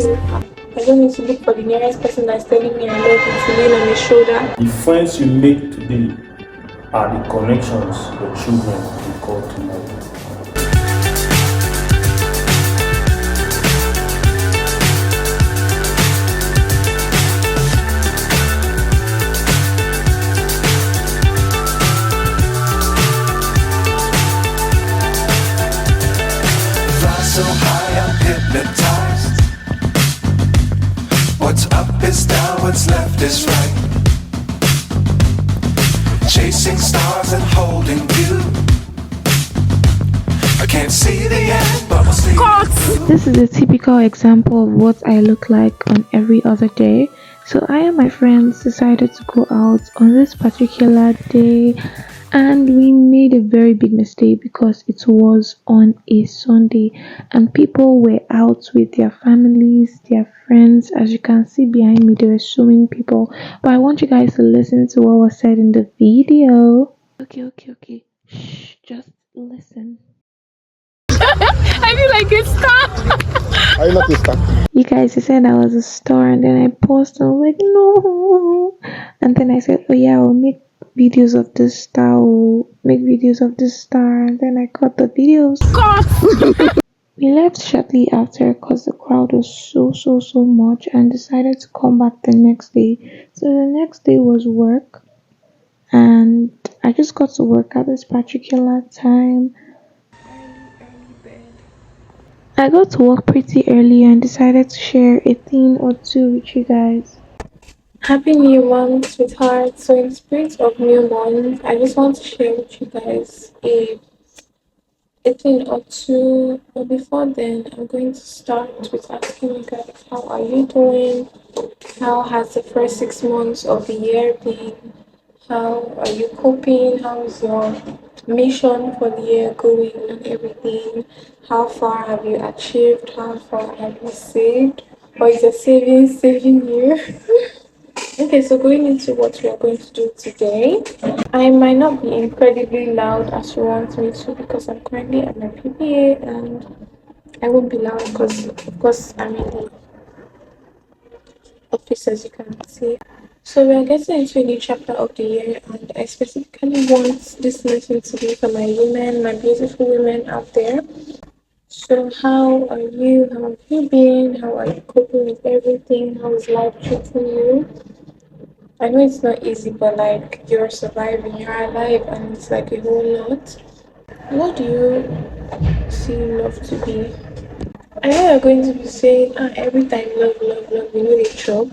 okay, I don't need to look for the nearest person that's telling me I love you to lean on his shoulder. The friends you make today are the connections your children will call tomorrow. Fly so high, I'm hypnotized. What's up is down, what's left is right. Chasing stars and holding you. I can't see the end, but we'll see. This is a typical example of what I look like on every other day. So I and my friends decided to go out on this particular day, and we made a very big mistake because it was on a Sunday and people were out with their families, their friends. As you can see behind me, there were so many people, but I want you guys to listen to what was said in the video. Okay, shh, just listen. I feel like a star. Are you not a star? You guys, you said I was a star, and then I paused and I was like, no. And then I said, oh yeah, I'll make videos of this star, and then I got the videos. We left shortly after because the crowd was so much, and decided to come back the next day. So the next day was work, and I just got to work at this particular time. I got to work pretty early and decided to share a thing or two with you guys. Happy new month, sweetheart. So in spirit of new month, I just want to share with you guys a thing or two. But before then, I'm going to start with asking you guys, how are you doing? How has the first 6 months of the year been? How are you coping? How is your mission for the year going and everything? How far have you achieved? How far have you saved? Or is your saving you? Okay, so going into what we are going to do today, I might not be incredibly loud as you want me to because I'm currently at my PPA and I won't be loud because, of course, I'm in the office as you can see. So we are getting into a new chapter of the year, and I specifically want this lesson to be for my women, my beautiful women out there. So how are you? How have you been? How are you coping with everything? How is life treating you? I know it's not easy, but like you're surviving, you're alive, and it's like a whole lot. What do you see love to be? I know you're going to be saying, every time love, you know they chop.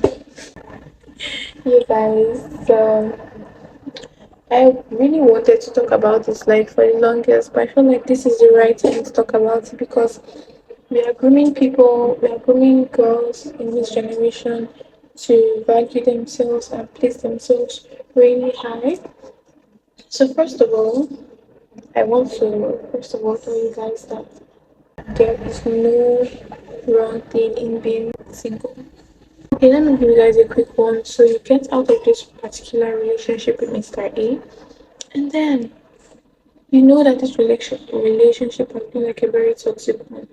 You guys, I really wanted to talk about this like for the longest, but I feel like this is the right time to talk about it because we are grooming people, we are grooming girls in this generation to value themselves and place themselves really high. So first of all, I want to first of all tell you guys that there is no wrong thing in being single. Okay, let me give you guys a quick one. So you get out of this particular relationship with Mr. A, and then you know that this relationship has been like a very toxic one.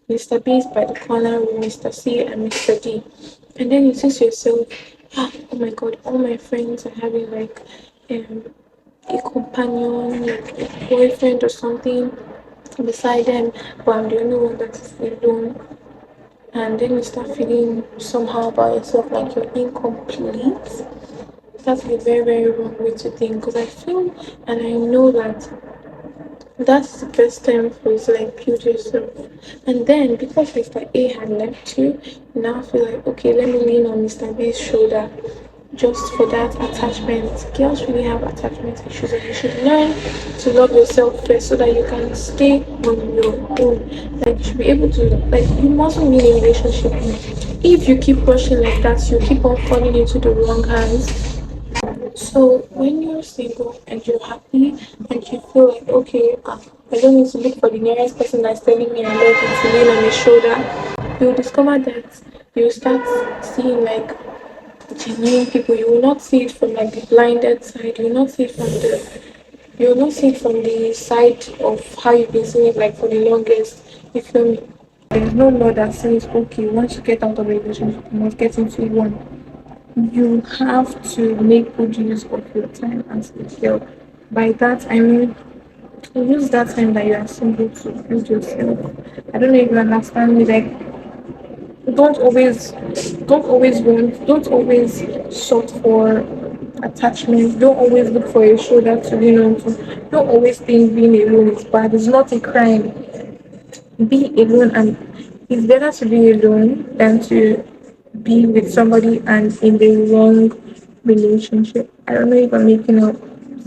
Mr. B is by the corner with Mr. C and Mr. D. And then you say to yourself, oh my god, all my friends are having like a companion, like a boyfriend or something beside them, but I'm the only one that is alone. And then you start feeling somehow about yourself like you're incomplete. That's a very wrong way to think because I feel and I know that that's the best time for you to like build yourself. And then because Mr. A had left you, you now feel like okay, let me lean on Mr. B's shoulder just for that attachment. Girls really have attachment issues and you should learn to love yourself first so that you can stay on your own. Like you should be able to like you mustn't be in a relationship. If you keep rushing like that, you keep on falling into the wrong hands. So when you're single and you're happy and you feel like okay, I don't need to look for the nearest person that's telling me I love you to lean on his shoulder, you'll discover that you start seeing like genuine people. You will not see it from like the blinded side. You will not see it from the side of how you've been seeing it like for the longest. You feel me? There's no law that says, okay, once you get out of a relationship, you must get into one. You have to make good use of your time as a girl. By that, I mean, use that time that you are single to build yourself. I don't know if you understand me. Like, don't always, don't always short for attachment. Don't always look for a shoulder to lean on to. Don't always think being alone is bad. It's not a crime. Be alone, and it's better to be alone than to be with somebody and in the wrong relationship. I don't know if I'm making up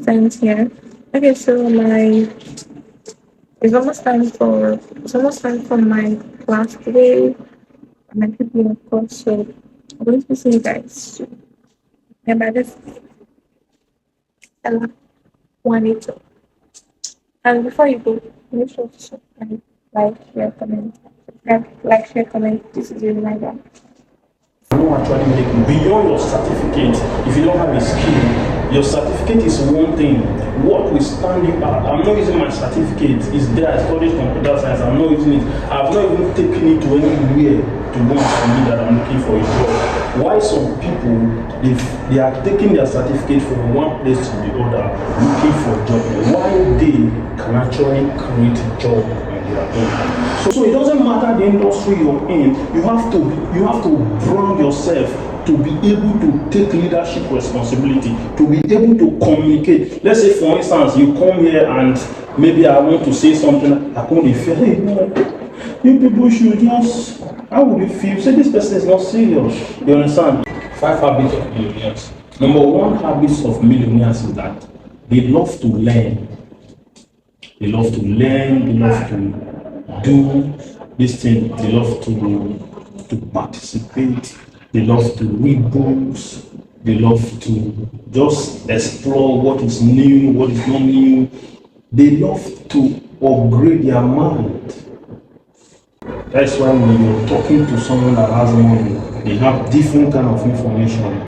sense here. Okay, so it's almost time for my class today. My people of course, so I'm going to be seeing you guys soon. Remember this Ella 182. And before you go, make sure to subscribe, like, share, comment. Subscribe, like, share, comment. This is a reminder. No, actually make beyond your certificate. If you don't have a skill, your certificate is one thing. What will stand you out? I'm not using my certificate. It's there. I studied computer science. I'm not using it. I've not even taken it to anywhere to go and submit that I'm looking for a job. Why some people, if they are taking their certificate from one place to the other looking for a job, why they can actually create a job on their own? So it doesn't matter the industry you're in. You have to brand yourself to be able to take leadership responsibility, to be able to communicate. Let's say, for instance, you come here and maybe I want to say something, I come and feel, hey, no, you people should just, how would you feel? Say this person is not serious. You understand? 5 habits of millionaires. Number 1 habits of millionaires is that they love to learn. They love to learn, they love to do this thing, they love to participate. They love to read books. They love to just explore what is new, what is not new. They love to upgrade their mind. That's why when you're talking to someone that has money, they have different kind of information.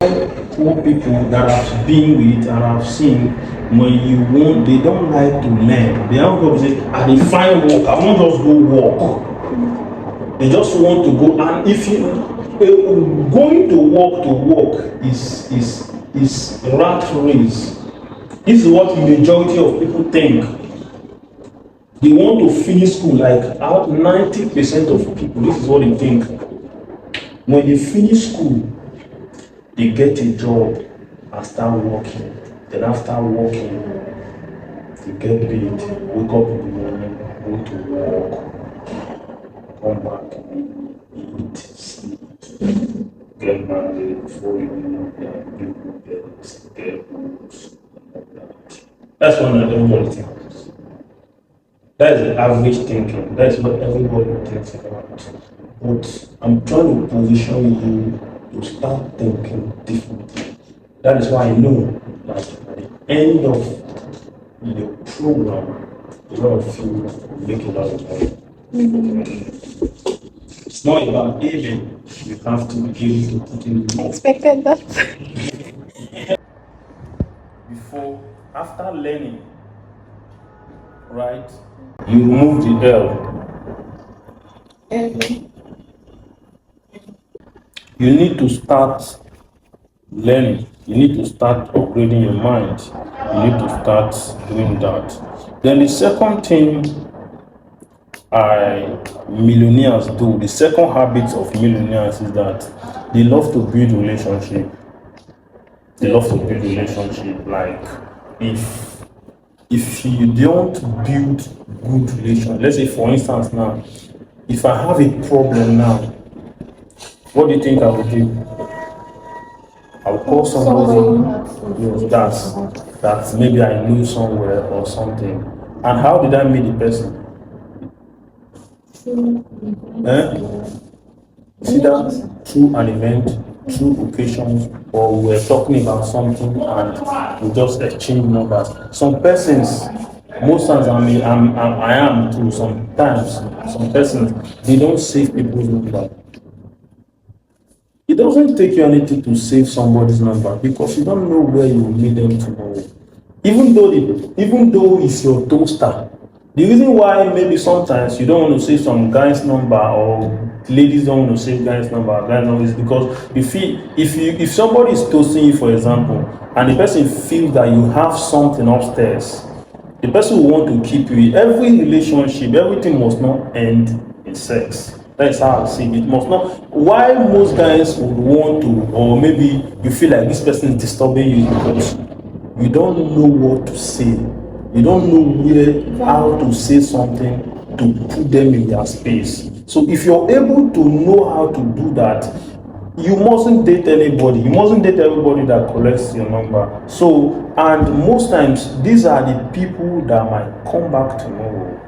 Poor people that I've been with and I've seen, when they don't like to learn. They don't go say, I dey find work, I won't just go work. They just want to go, and if you going to work is rat race. This is what the majority of people think. They want to finish school, like out 90% of people, this is what they think. When they finish school, they get a job and start working. Then after working, they get paid, wake up in the morning, go to work, come back, eat, sleep, get married before you know that people get rules and that. That's what everybody thinks. That is the average thinking. That's what everybody thinks about. But I'm trying to position you to start thinking differently. That is why I know that at the end of your program, a lot of you will make a lot of money. It's not about aiming. You have to be able to put in. I expected that. Before, after learning, right? You remove the L. You need to start learning. You need to start upgrading your mind. You need to start doing that. Then the second thing millionaires do, the second habit of millionaires is that they love to build relationship. They love to build relationship. Like if you don't build good relationship, let's say for instance now, if I have a problem now, what do you think I will do? I will call somebody that maybe I know somewhere or something. And how did I meet the person? See that through an event, through occasions, or we're talking about something and we just exchange numbers. Some persons, most times I am too. Sometimes some persons, they don't save people's number. It doesn't take you anything to save somebody's number because you don't know where you will meet them tomorrow. Even though it's your toaster, The reason why maybe sometimes you don't want to say some guy's number or ladies don't want to say guy's number is because if somebody is toasting you, for example, and the person feels that you have something upstairs, the person will want to keep you. Every relationship, everything must not end in sex. That's how I see it. It must not. Why most guys would want to, or maybe you feel like this person is disturbing you because you don't know what to say. You don't know how to say something to put them in their space. So if you're able to know how to do that, you mustn't date anybody. You mustn't date everybody that collects your number. So, and most times, these are the people that might come back tomorrow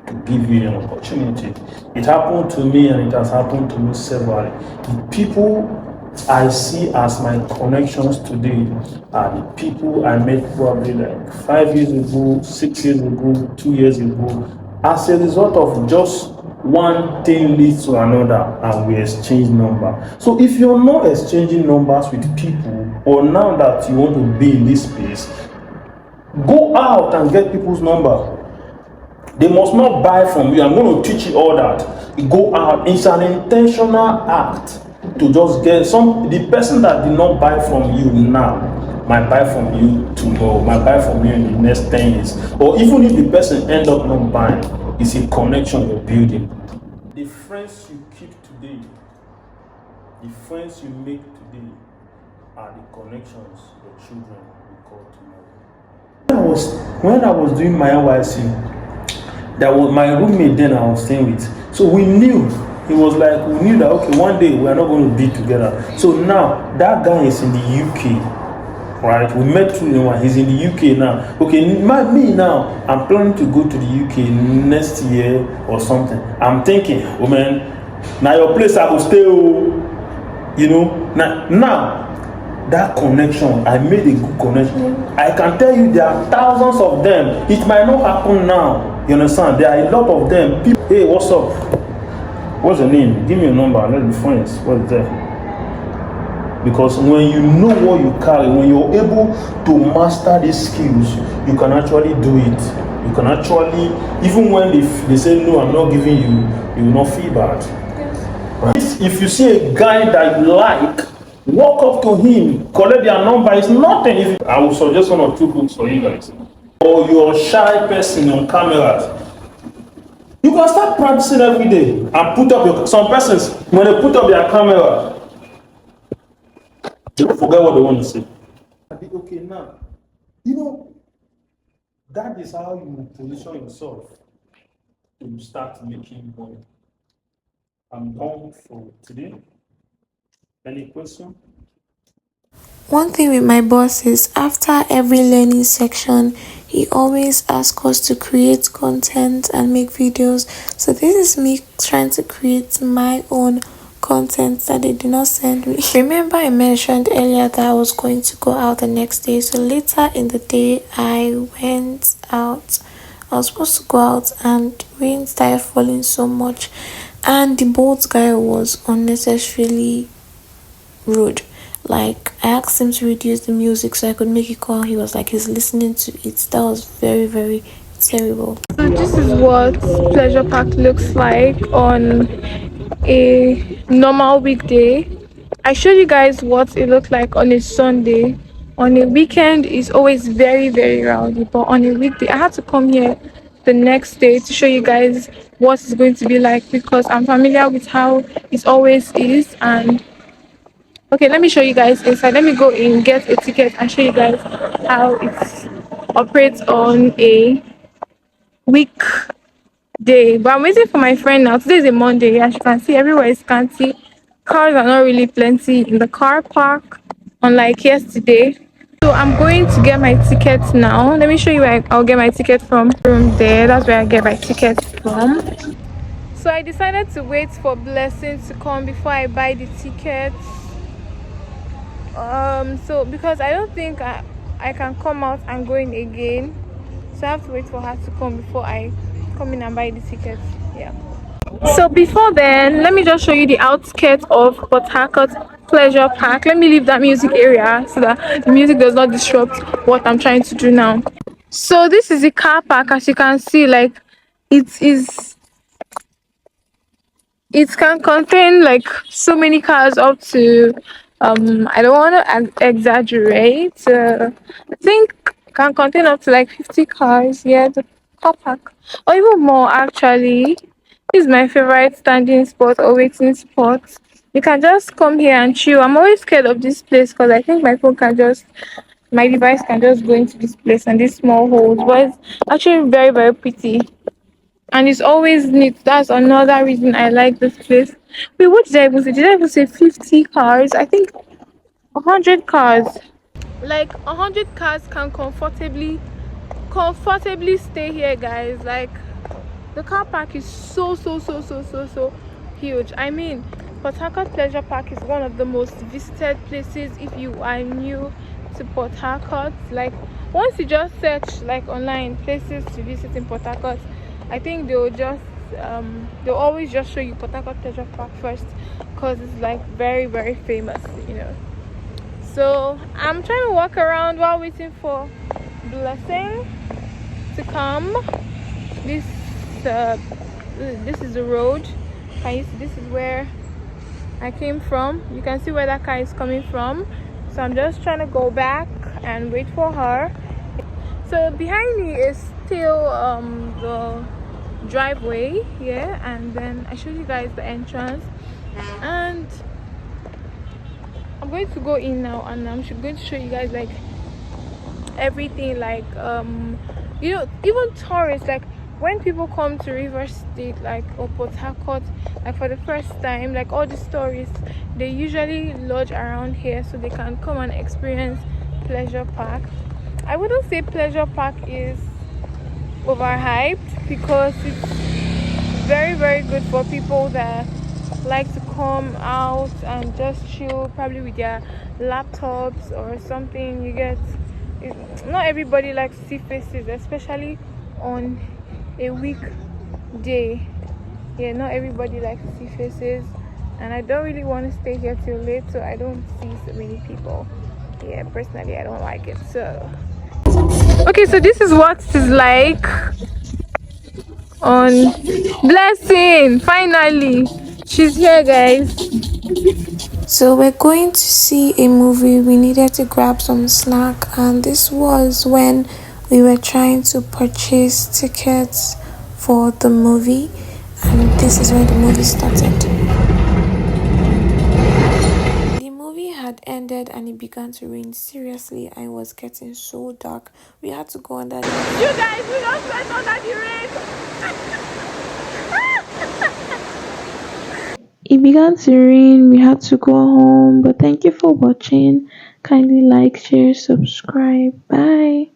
to give you an opportunity. It happened to me and it has happened to me several. The people I see as my connections today are the people I met probably like 5 years ago, 6 years ago, 2 years ago. As a result of just one thing leads to another and we exchange number. So if you're not exchanging numbers with people, or now that you want to be in this space, go out and get people's number. They must not buy from you. I'm going to teach you all that. Go out. It's an intentional act to just get the person that did not buy from you now might buy from you tomorrow, might buy from you in the next 10 years. Or even if the person end up not buying, it's a connection you're building. The friends you keep today, the friends you make today are the connections your children will call tomorrow. When I was doing my NYC, that was my roommate then I was staying with. So we knew, it was like we knew that okay, one day we are not going to be together. So now that guy is in the UK, right? We met through him, he's in the UK now. Okay, me now, I'm planning to go to the UK next year or something. I'm thinking, oh man, now your place I will stay, you know. Now that connection, I made a good connection. I can tell you there are thousands of them. It might not happen now. You understand? There are a lot of them. People, hey, what's up? What's your name? Give me your number. Let's be friends. What is that? Because when you know what you carry, when you're able to master these skills, you can actually do it. You can actually, even when they say no, I'm not giving you, you will not feel bad. Right? If you see a guy that you like, walk up to him, collect their number. It's nothing. I will suggest one or two books for you guys. Or you're a shy person on cameras, you can start practicing every day and put up some persons, when they put up their camera, they don't forget what they want to say. Okay, now, you know, that is how you position yourself to start making money. I'm done for today. Any question? One thing with my boss is after every learning section, he always asks us to create content and make videos. So this is me trying to create my own content that they did not send me. Remember I mentioned earlier that I was going to go out the next day. So later in the day, I went out. I was supposed to go out and rain started falling so much. And the boat guy was unnecessarily rude. Like I asked him to reduce the music so I could make a call. He was like he's listening to it. That was very, very terrible. So this is what Pleasure Park looks like on a normal weekday. I showed you guys what it looked like on a Sunday. On a weekend it's always very, very rowdy, but on a weekday I had to come here the next day to show you guys what it's going to be like because I'm familiar with how it always is. And okay, let me show you guys inside. Let me go in, get a ticket, and show you guys how it operates on a weekday. But I'm waiting for my friend now. Today is a Monday. As you can see, everywhere is scanty. Cars are not really plenty in the car park, unlike yesterday. So I'm going to get my ticket now. Let me show you where I'll get my ticket from. From there, that's where I get my ticket from. So I decided to wait for Blessing to come before I buy the tickets. So because I don't think I can come out and go in again, so I have to wait for her to come before I come in and buy the tickets. Yeah. So before then, let me just show you the outskirts of Port Harcourt Pleasure Park. Let me leave that music area so that the music does not disrupt what I'm trying to do now. So this is the car park. As you can see, like it is, it can contain like so many cars up to I don't want to exaggerate. I think can contain up to like 50 cars. Yeah, the car park, or even more actually. This is my favorite standing spot or waiting spot. You can just come here and chill. I'm always scared of this place because I think my device can just go into this place and these small holes. But it's actually very, very pretty. And it's always neat. That's another reason I like this place. Wait, what did I even say? Did I even say 50 cars? I think 100 cars. Like 100 cars can comfortably stay here, guys. Like the car park is so huge. I mean, Port Harcourt Pleasure Park is one of the most visited places if you are new to Port Harcourt. Like once you just search like online places to visit in Port Harcourt, I think they'll always just show you Port Harcourt Pleasure Park first because it's like very, very famous, you know. So I'm trying to walk around while waiting for Blessing to come. This uh, this is the road. Can you see? This is where I came from. You can see where that car is coming from. So I'm just trying to go back and wait for her. So behind me is still the driveway, yeah, and then I showed you guys the entrance, and I'm going to go in now, and I'm going to show you guys like everything, like you know, even tourists, like when people come to River State, like, or Port Harcourt, like for the first time, like all these tourists, they usually lodge around here so they can come and experience Pleasure Park. I wouldn't say Pleasure Park is overhyped because it's very, very good for people that like to come out and just chill, probably with their laptops or something. You get it, not everybody likes to see faces, especially on a weekday. Yeah, not everybody likes to see faces, and I don't really want to stay here till late, so I don't see so many people. Yeah, personally, I don't like it. So okay, so this is what it is like on Blessing. Finally, she's here, guys. So we're going to see a movie. We needed to grab some snack, and this was when we were trying to purchase tickets for the movie, and this is when the movie started. The movie had ended and it began to rain seriously, and it was getting so dark. We had to go under the You guys, we just went under the rain. It began to rain, we had to go home, but thank you for watching. Kindly like, share, subscribe. Bye.